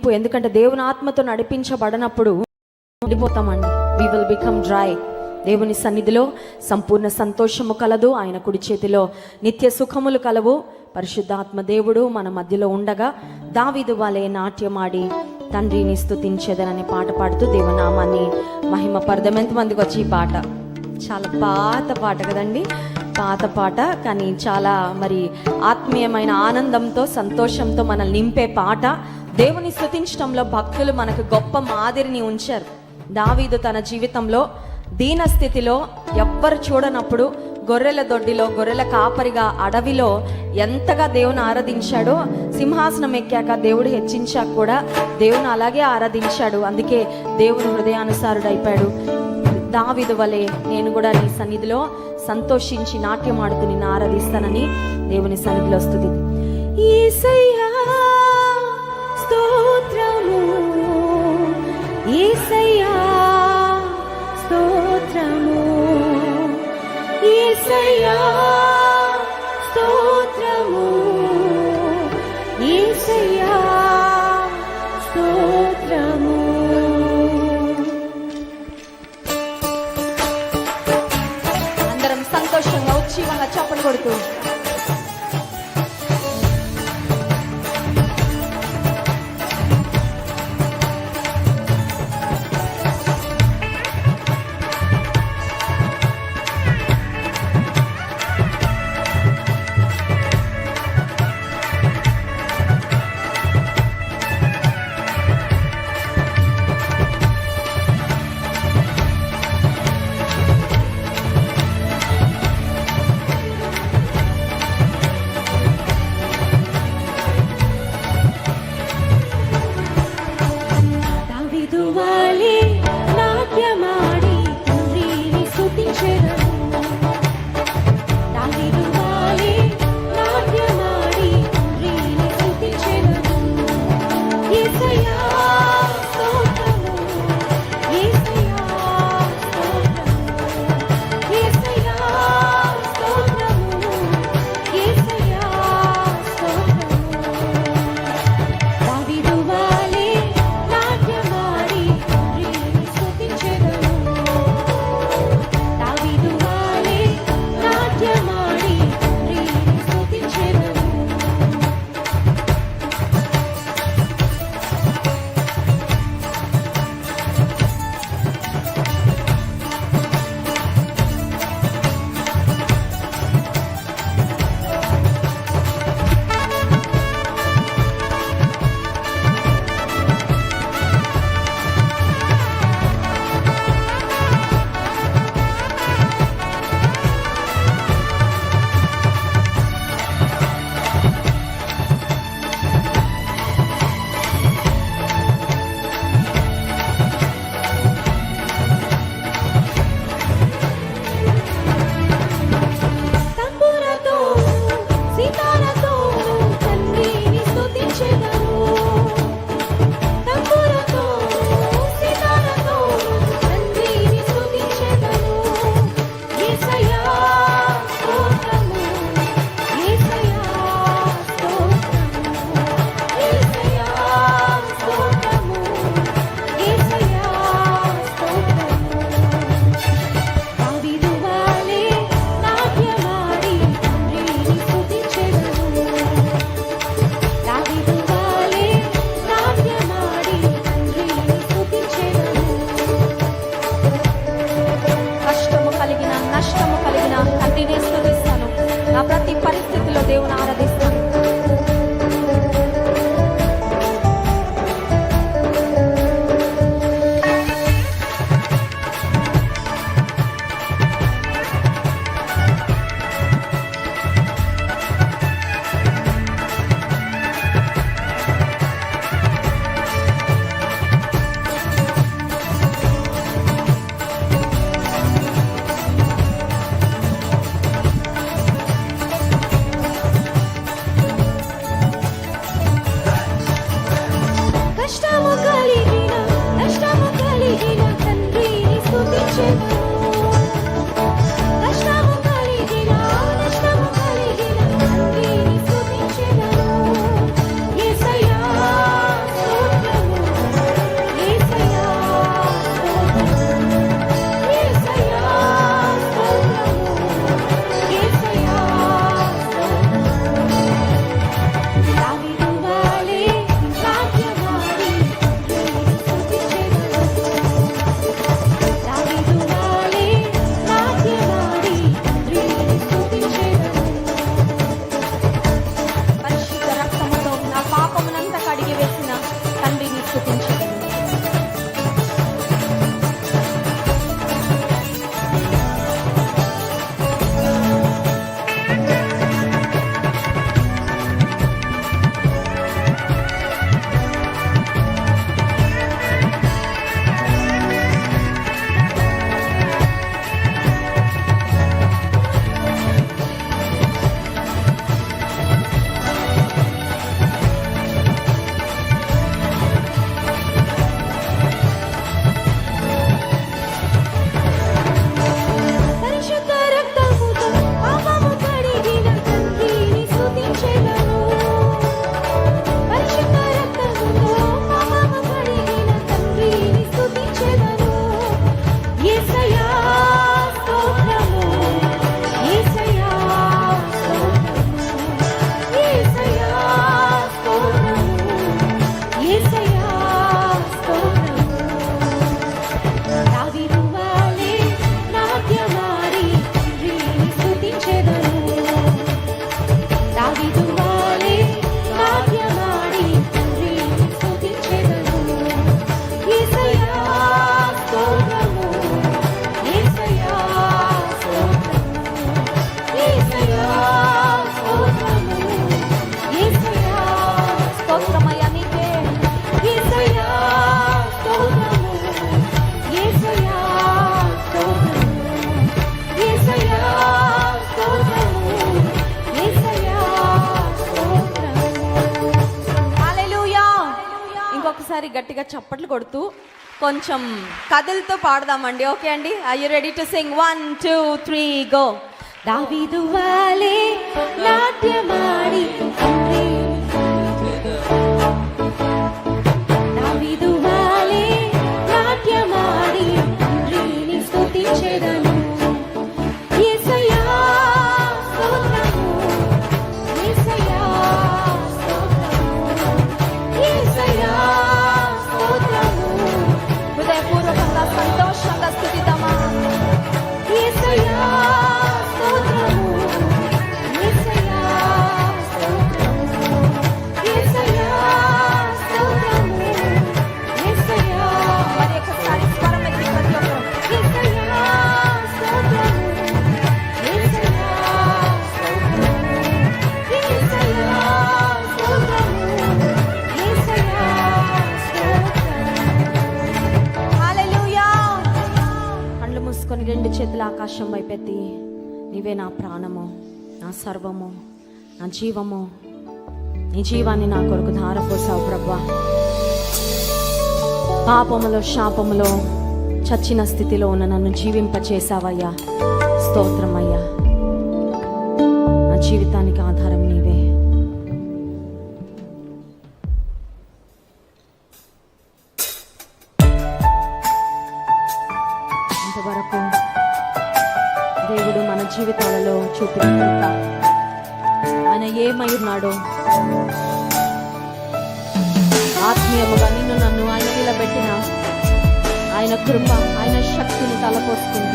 నింపు. ఎందుకంటే దేవుని ఆత్మతో నడిపించబడినప్పుడు ఉండిపోతామండి. We will become dry. దేవుని సన్నిధిలో సంపూర్ణ సంతోషము కలదు, ఆయన కుడి చేతిలో నిత్య సుఖములు కలవు. పరిశుద్ధాత్మ దేవుడు మన మధ్యలో ఉండగా దావీదు వలె నాట్యమాడి తండ్రిని స్తుతించేదనని పాట పాడుతూ దేవునామాన్ని మహిమపరదం. ఎంతమందికి వచ్చి ఈ పాట? చాలా పాత పాట కదండి, పాత పాట, కానీ చాలా మరి ఆత్మీయమైన ఆనందంతో సంతోషంతో మనల్ని నింపే పాట. దేవుని స్తుతించడంలో భక్తులు మనకు గొప్ప మాదిరిని ఉంచారు. దావీదు తన జీవితంలో దీన స్థితిలో ఎవ్వరు చూడనప్పుడు గొర్రెల దొడ్డిలో గొర్రెల కాపరిగా అడవిలో ఎంతగా దేవుని ఆరాధించాడో, సింహాసనం ఎక్కాక దేవుడు హెచ్చించాక కూడా దేవుని అలాగే ఆరాధించాడు. అందుకే దేవుని హృదయానుసారుడైపోయాడు. దావీదు వలె నేను కూడా నీ సన్నిధిలో సంతోషించి నాట్యమాడుతూ నిన్ను ఆరాధిస్తానని దేవుని సన్నిధిలో స్తుతి. యేసయ్యా స్తోత్రము, యేసయ్యా స్తోత్రము, యేసయ్యా స్తోత్రము, యేసయ్యా స్తోత్రము. అందరం సంతోషంగా ఉత్సవంగా చప్పట్లు కొడుతూ ప్రతి పరిస్థితిలో దేవుని ఆరాధిస్తాను. ఒకసారి గట్టిగా చప్పట్లు కొడుతూ కొంచెం కథలతో పాడదామండి. ఓకే అండి, are you ready to sing? 1 2 3 go. దావీదు వాలే నాట్యమాడి దావీదు వాలే నాట్యమాడి తండ్రిని స్తుతించెదను. యేసయ్యా స్తోత్రము, యేసయ్యా స్తోత్రము, యేసయ్యా స్తోత్రము. హృదయపూర్వకంగా సంతోషంగా స్తుతిద్దామా? యేసయ్యా స్తోత్రము, యేసయ్యా స్తోత్రము, యేసయ్యా స్తోత్రము, యేసయ్యా. మరి ఒకసారి స్వరం ఎత్తి ప్రతి ఒక్కరు యేసయ్యా స్తోత్రము, యేసయ్యా స్తోత్రము, యేసయ్యా స్తోత్రము, యేసయ్యా స్తోత్రము. హల్లెలూయా. కళ్ళు మూసుకొని రెండు చేతుల ఆకాశం వైపెత్తి, నీవే నా ప్రాణము, నా సర్వము, నా జీవము, నీ జీవాన్ని నా కొరకు ధారపోసావు ప్రభా. పాపములో శాపములో చచ్చిన స్థితిలో ఉన్న నన్ను జీవింపచేసావయ్యా. స్తోత్రమయ్యా. నా జీవితానికి ఆధారం నీవే. ఇంతవరకు దేవుడు మన జీవితాలలో చూపిన కృప, ఆయన ఏమై ఉన్నాడో, ఆత్మీయముగా నిన్ను నన్ను ఆయన నిలబెట్టిన ఆయన కృప, ఆయన శక్తిని తలపోసుకుంది.